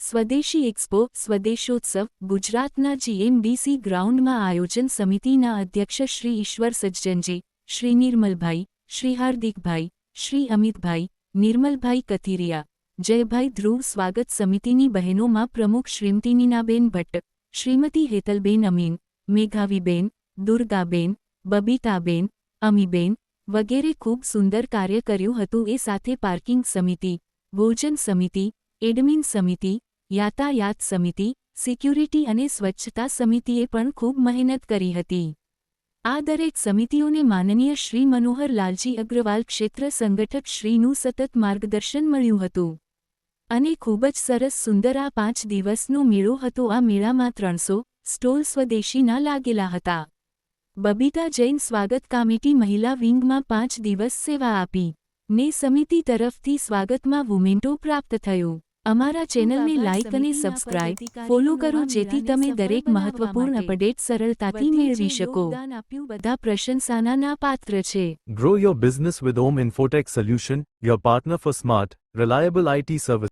સ્વદેશી એક્સપો સ્વદેશોત્સવ ગુજરાતના જીએમડીસી ગ્રાઉન્ડમાં આયોજન સમિતિના અધ્યક્ષ શ્રી ઈશ્વર સજ્જનજી, શ્રી નિર્મલભાઈ, શ્રી હાર્દિકભાઈ, શ્રી અમિતભાઈ, નિર્મલભાઈ કથિરિયા, જયભાઈ ધ્રુવ સ્વાગત સમિતિની બહેનોમાં પ્રમુખ શ્રીમતી નીનાબેન ભટ્ટ, શ્રીમતી હેતલબેન અમીન, મેઘાવીબેન, દુર્ગાબેન, બબીતાબેન, અમીબેન વગેરે ખૂબ સુંદર કાર્ય કર્યું હતું. એ સાથે પાર્કિંગ સમિતિ, ભોજન સમિતિ, એડમિન સમિતિ, યાતાયાત સમિતિ, સિક્યુરિટી અને સ્વચ્છતા સમિતિએ પણ ખૂબ મહેનત કરી હતી. આ દરેક સમિતિઓને માનનીય શ્રી મનોહર લાલજી અગ્રવાલ ક્ષેત્ર સંગઠક શ્રીનું સતત માર્ગદર્શન મળ્યું હતું અને ખૂબ જ સરસ સુંદર આ 5 દિવસનો મેળો હતો. આ મેળામાં 300 સ્ટોલ સ્વદેશીના લાગેલા હતા. બબીતા જૈન સ્વાગત કમિટી મહિલા વિંગમાં 5 દિવસ સેવા આપી ને સમિતિ તરફથી સ્વાગતમાં વુમેન્ટો પ્રાપ્ત થયું. અમારા ચેનલને લાઇક અને સબસ્ક્રાઇબ ફોલો કરો જેથી તમે દરેક મહત્વપૂર્ણ અપડેટ સરળતાથી મેળવી શકો. બધા પ્રશંસાના પાત્ર છે. Grow your business with Om Infotech Solution, your partner for smart, reliable IT service.